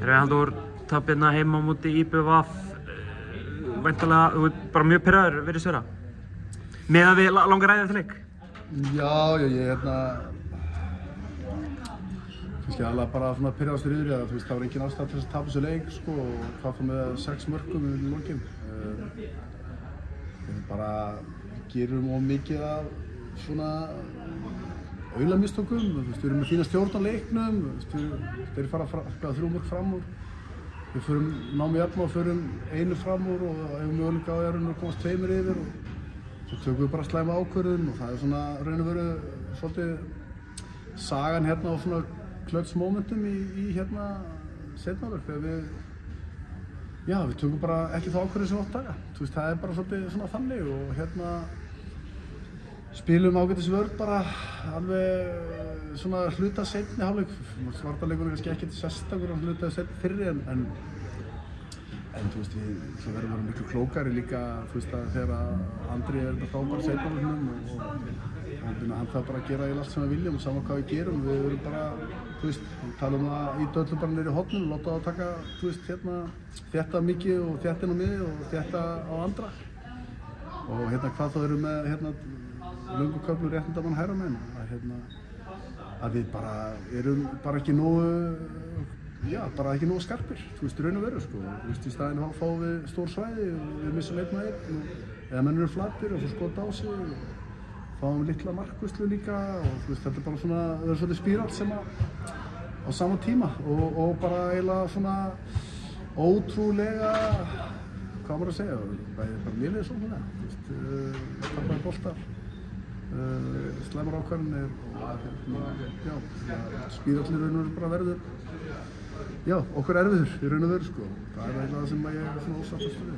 Halldór, tap hérna heima á móti IBVF, væntanlega bara mjög pirraður virðist vera. Með að við langar ræðið til leik? Já, ég kannski alveg bara svona pirraðastur yfir því að það var engin ástæða til að tapa þessu leik sko, og hvað þá með 6 mörkum í lokin. Við bara gerum of mikið af svona aulamistökum, við erum með fína stjórn á leiknum, þeir fara 3 mörk fram úr. Við náum í jafn og förum 1 fram úr og hefum möguleika á að komast 2 yfir og svo tökum við bara slæma ákvörðun og það er svona raun og veru svolítið sagan hérna á svona klötsmomentum í hérna seinna hálfleik þegar við tökum bara ekki þá ákvörðun sem við átt að taka. Það er bara svolítið svona þannig og hérna spilum ágætis vörn bara alveg svona hluta seinni hálfleik. Svartaleikurinn kannski ekki sérstakur að hluta seinni fyrri en við verðum að vera miklu klókari líka þegar Andri er þetta frábær seinni hálfleiknum og hann þarf bara að gera allt sem við viljum og saman hvað við gerum. Við verðum bara, tala um það í döllum bara niður í horninu, láta það að taka hérna þétta mikið og þéttin á miði og þétta á andra og hérna hvað þá erum með hérna löngu köflur réttindamann hægra megin að við bara erum bara ekki nógu skarpir, raun og veru sko. Í staðinn fáum við stór svæði og við missum 1 og 1 eða menn eru flatir og svo skota á sig og fáum litla markvörslu líka og þetta er bara svona, það er svolítið spírall sem á sama tíma og bara eiginlega svona ótrúlega, hvað maður að segja, bara liðið svona, tappaði boltar. Slæmar ákvarðanir og spírallinn raun og veru bara verður okkur erfiður í raun og veru sko. Það er eiginlega það sem ég er svona ósáttastur við.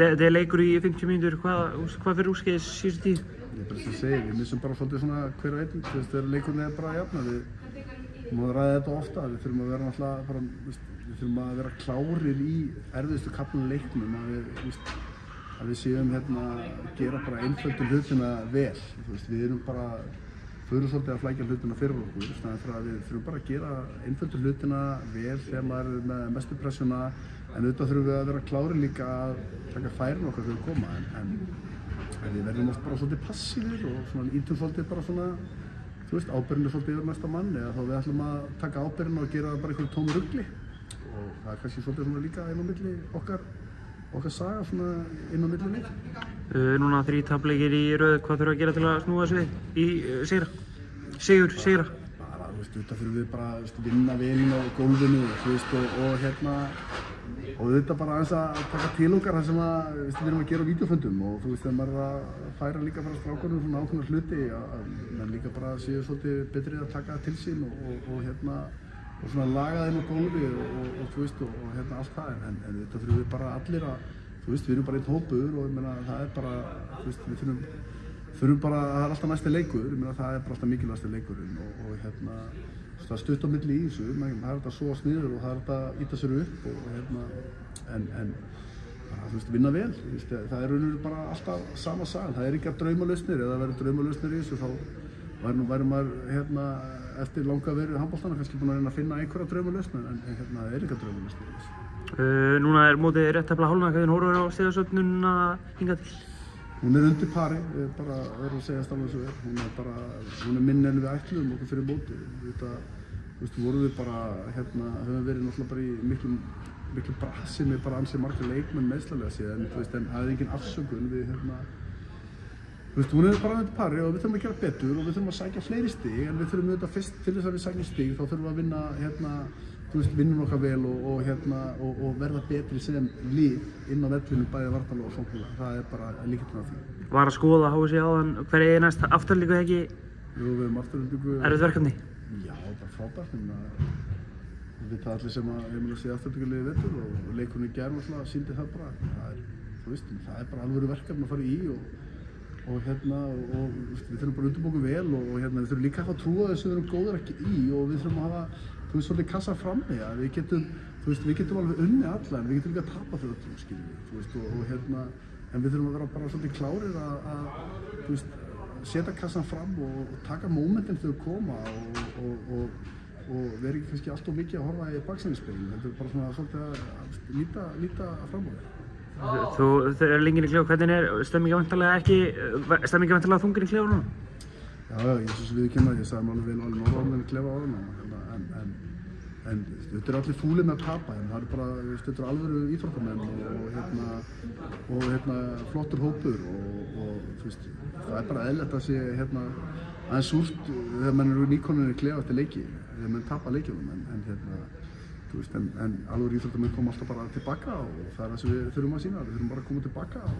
Þetta er leikur í 50 mínútur, hvað fyrir úrskeiðis síðustu tíð? Ég bara þess að segja, við missum bara svolítið svona hver og einn, þegar leikurinn er bara jafna. Við máum að ræða þetta ofta, við þurfum að vera náttúrulega bara, við þurfum að vera klárir í erfiðustu kaflunum leiknum, að við séum hérna gera bara einföldu hlutina vel. Við erum bara, förum svolítið að flækja hlutina fyrir okkur, þannig að við þurfum bara að gera einföldu hlutina vel þegar maður er með mestu pressuna, en auðvitað þurfum við að vera klárir líka að taka færin okkar þegar við koma, en við verðum oft bara svolítið passífir og svona ítum svolítið bara svona, ábyrgðin er svolítið yfir næsta mann eða þá við ætlum að taka ábyrgðina og gera bara einhverju tómu rugli og það er kannski svolítið svona líka inn á milli okkar saga svona inn á milli leik. Núna 3 tapleikir í röð, hvað þurfum að gera til að snúa þessu við í sigra? Bara, þetta þurfum við bara vinna vel á gólfinu og hérna og þetta bara aðeins að taka til okkar það sem við erum að gera á vídeofundum og þegar maður er að færa líka frá strákunum svona ákveðna hluti að menn líka bara séu svolítið betri að taka til sín og hérna og svona laga þeim á gólfi og hérna allt það en þetta þurfum við bara allir að við erum bara einn hópur og ég meina það er bara við þurfum bara, það er alltaf næsti leikur, ég meina það er bara alltaf mikilvægasti leikurinn og hérna það er stutt á milli í þessu, það er þetta að sóast niður og það er þetta að ýta sér upp og hérna en bara vinna vel, það er bara alltaf sama sagan, það er ekki að draumalausnir, eða það verður draumalausnir í þessu þá væri maður hérna eftir langa verið handboltana kannski búin að reyna að finna einhverja draumalausnir en hérna það er ekki að draumalausnir í þessu. Núna er mótið rétt tefla hálfnaði, hvernig horfur á stigasöfnunna hingað til? Hún er undir pari, við bara verðum að segja alveg svo hún er minni en við ætlum okkur fyrir móti. Vorum við bara, höfum verið náttúrulega bara í miklu brasi með bara ansið marga leikmenn meðslalega síðan, en það er engin afsökun við hún er bara undir pari og við þurfum að gera betur og við þurfum að sækja fleiri stig, en við þurfum auðvitað fyrst til þess að við sækjum stig, þá þurfum við að vinna vinnum okkar vel og verða betri sem lið inn á vellinu bæði varnarlega og sóknarlega. Það er bara lykillinn af því. Var að skoða HSI áðan, hver er næst afturlíku ekki? Jú, við höfum afturlíku. Erfitt verkefni? Já, bara frábært. Við vita allir sem að sé afturlíkuliði vettur og leikurinn í gær náttúrulega sýndi það bara. Það er bara alvöru verkefni að fara í og við þurfum bara undirbúið vel og við þurfum líka að trúa þess að við erum góðir ekki í og við þurfum að hafa svolítið kassa frammi að við getum alveg unnið alla en við getum líka að tapa fyrir öllum en við þurfum að vera bara svolítið klárir að setja kassan fram og taka mómentin þegar þau koma og og vera ekki kannski alltof mikið að horfa í baksýnisspegilinn, heldur bara svona svolítið að líta fram á þér. Þú er lengið í klefa, hvernig er stemmingin væntanlega þungin í klefa núna? Já, ég syns viðurkenna, ég sagði alveg vel alveg norðanlega í klefa áðan, en þetta er allir fúlir með að tapa, en það er bara, þetta er alvöru íþróttamenn og flottur hópur og þú veist, það er bara eðlilegt að sé aðeins súrt þegar mann eru nýkonur í klefa eftir leiki, þegar mann tapa leikjunum, en alvöru íþróttamenn koma alltaf bara tilbaka og það er það sem við þurfum að sýna, við þurfum bara að koma tilbaka og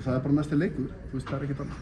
það er bara næsti leikur, þú veist, það er ekkert annað.